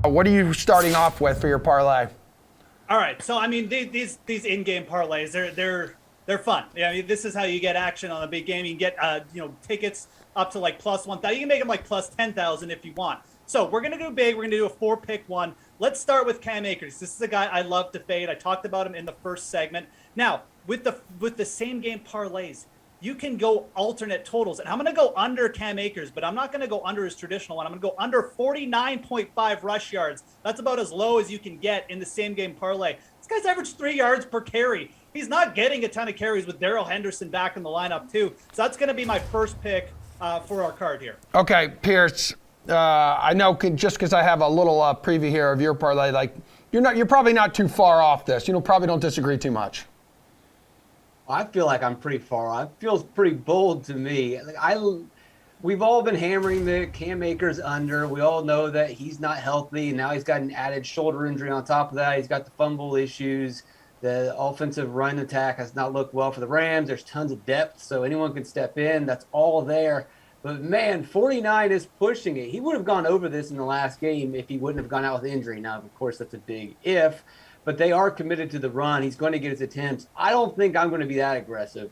What are you starting off with for your parlay? All right, so I mean these in-game parlays, they're fun. Yeah, I mean, this is how you get action on a big game. You can get tickets up to like plus 1,000. You can make them like plus 10,000 if you want. So we're gonna do big. We're gonna do a 4-pick one. Let's start with Cam Akers. This is a guy I love to fade. I talked about him in the first segment. Now with the same game parlays, you can go alternate totals. And I'm going to go under Cam Akers, but I'm not going to go under his traditional one. I'm going to go under 49.5 rush yards. That's about as low as you can get in the same game parlay. This guy's averaged 3 yards per carry. He's not getting a ton of carries with Darrell Henderson back in the lineup too. So that's going to be my first pick for our card here. Okay, Pearce. I know just because I have a little preview here of your parlay, like you're probably not too far off this. Probably don't disagree too much. I feel like I'm pretty far off. It feels pretty bold to me. We've all been hammering the Cam Akers under. We all know that he's not healthy, and now he's got an added shoulder injury on top of that. He's got the fumble issues. The offensive run attack has not looked well for the Rams. There's tons of depth, so anyone can step in. That's all there. But, man, 49 is pushing it. He would have gone over this in the last game if he wouldn't have gone out with injury. Now, of course, that's a big if. But they are committed to the run. He's going to get his attempts. I don't think I'm going to be that aggressive.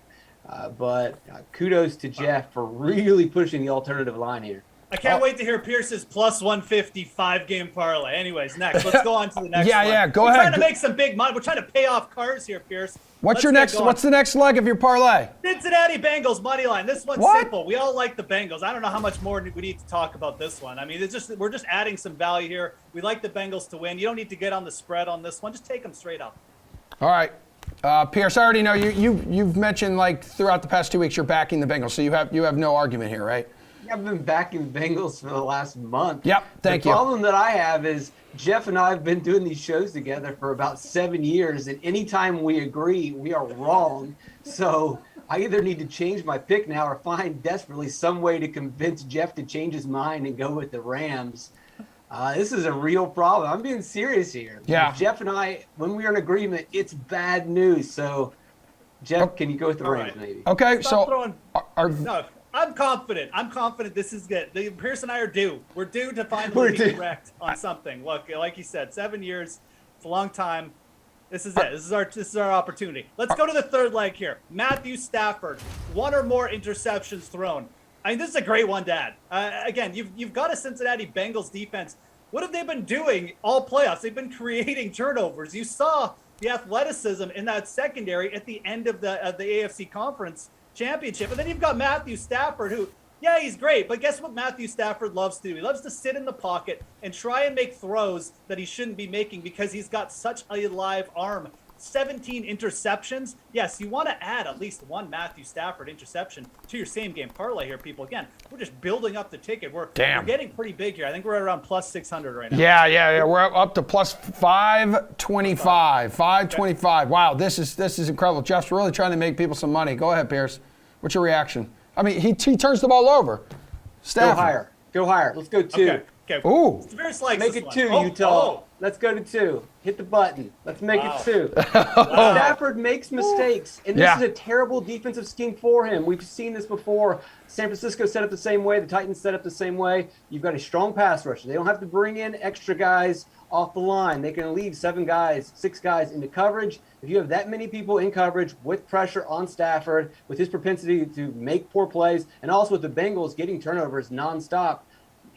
But kudos to Geoff for really pushing the alternative line here. I can't wait to hear Pearce's plus 150 5-game parlay. Anyways, next. Let's go on to the next one. Yeah, go ahead. We're trying to make some big money. We're trying to pay off cars here, Pearce. What's the next leg of your parlay? Cincinnati Bengals money line. This one's simple. We all like the Bengals. I don't know how much more we need to talk about this one. I mean, we're just adding some value here. We like the Bengals to win. You don't need to get on the spread on this one. Just take them straight up. All right. Pearce, I already know you've mentioned like throughout the past 2 weeks you're backing the Bengals, so you have no argument here, right? I've been backing the Bengals for the last month. Yep, thank you. The problem that I have is Geoff and I have been doing these shows together for about 7 years, and anytime we agree, we are wrong. So I either need to change my pick now or find desperately some way to convince Geoff to change his mind and go with the Rams. This is a real problem. I'm being serious here. Yeah. Geoff and I, when we are in agreement, it's bad news. So, Geoff, can you go with the Rams, maybe? Okay, No. I'm confident this is good. Pearce and I are due. We're due to finally be correct on something. Look, like you said, 7 years. It's a long time. This is it. This is our opportunity. Let's go to the third leg here. Matthew Stafford, 1 or more interceptions thrown. I mean, this is a great one to add. Again, you've got a Cincinnati Bengals defense. What have they been doing all playoffs? They've been creating turnovers. You saw the athleticism in that secondary at the end of the AFC Conference Championship. And then you've got Matthew Stafford, who, yeah, he's great, but guess what Matthew Stafford loves to do? He loves to sit in the pocket and try and make throws that he shouldn't be making because he's got such a live arm. 17 interceptions. Yes, you want to add at least one Matthew Stafford interception to your same game parlay here, people. Again, we're just building up the ticket. We're getting pretty big here. I think we're at around plus 600 right now. Yeah. We're up to plus 525. 525. Okay. Wow, this is incredible. Geoff's really trying to make people some money. Go ahead, Pearce. What's your reaction? I mean, he turns the ball over. Stafford. Go higher. Let's go 2. Okay. Ooh. Make it 2, Utah. Let's go to 2. Hit the button. Let's make it 2. Stafford makes mistakes, and this is a terrible defensive scheme for him. We've seen this before. San Francisco set up the same way. The Titans set up the same way. You've got a strong pass rusher. They don't have to bring in extra guys off the line. They can leave 6 guys into coverage. If you have that many people in coverage with pressure on Stafford, with his propensity to make poor plays, and also with the Bengals getting turnovers nonstop,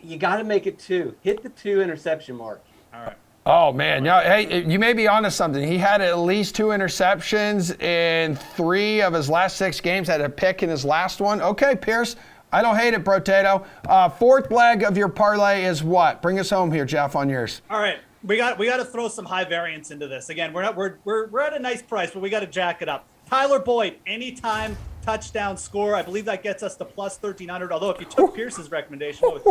you got to make it 2. Hit the 2 interception mark. All right. Oh, man. Hey, you may be onto something. He had at least 2 interceptions in 3 of his last 6 games, had a pick in his last one. Okay, Pearce, I don't hate it, Brotato. Fourth leg of your parlay is what? Bring us home here, Geoff, on yours. All right. We got to throw some high variance into this. Again, we're at a nice price, but we got to jack it up. Tyler Boyd, anytime touchdown score. I believe that gets us to plus 1,300. Although if you took Pearce's recommendation with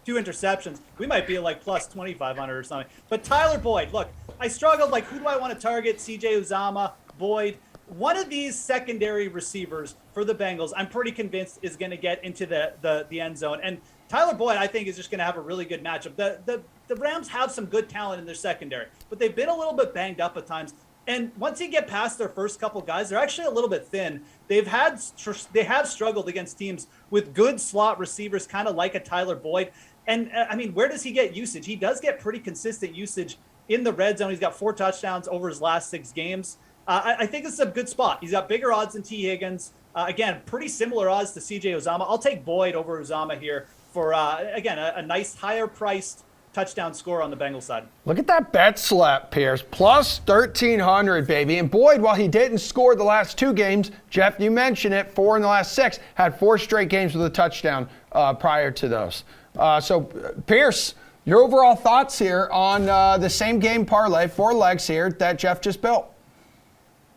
2 interceptions, we might be at like plus 2,500 or something. But Tyler Boyd, look, I struggled. Like, who do I want to target? CJ Uzomah, Boyd. One of these secondary receivers for the Bengals, I'm pretty convinced is going to get into the end zone. And Tyler Boyd, I think, is just going to have a really good matchup. The Rams have some good talent in their secondary, but they've been a little bit banged up at times. And once you get past their first couple guys, they're actually a little bit thin. They have struggled against teams with good slot receivers, kind of like a Tyler Boyd. And I mean, where does he get usage? He does get pretty consistent usage in the red zone. He's got 4 touchdowns over his last 6 games. I think this is a good spot. He's got bigger odds than T. Higgins. Again, pretty similar odds to CJ Uzomah. I'll take Boyd over Uzomah here for, again, a nice higher priced touchdown score on the Bengals side. Look at that bet slap, Pearce. Plus 1,300, baby. And Boyd, while he didn't score the last 2 games, Geoff, you mentioned it, 4 in the last 6, had 4 straight games with a touchdown prior to those. So, Pearce, your overall thoughts here on the same game parlay, 4 legs here that Geoff just built.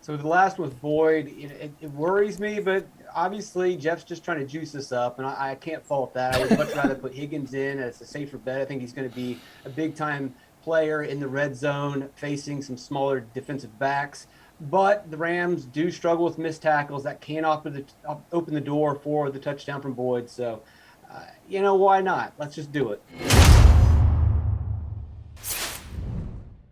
So the last with Boyd, it worries me, but obviously Geoff's just trying to juice this up, and I can't fault that. I would much rather put Higgins in as a safer bet. I think he's going to be a big-time player in the red zone, facing some smaller defensive backs. But the Rams do struggle with missed tackles. That can open the door for the touchdown from Boyd. So, why not? Let's just do it.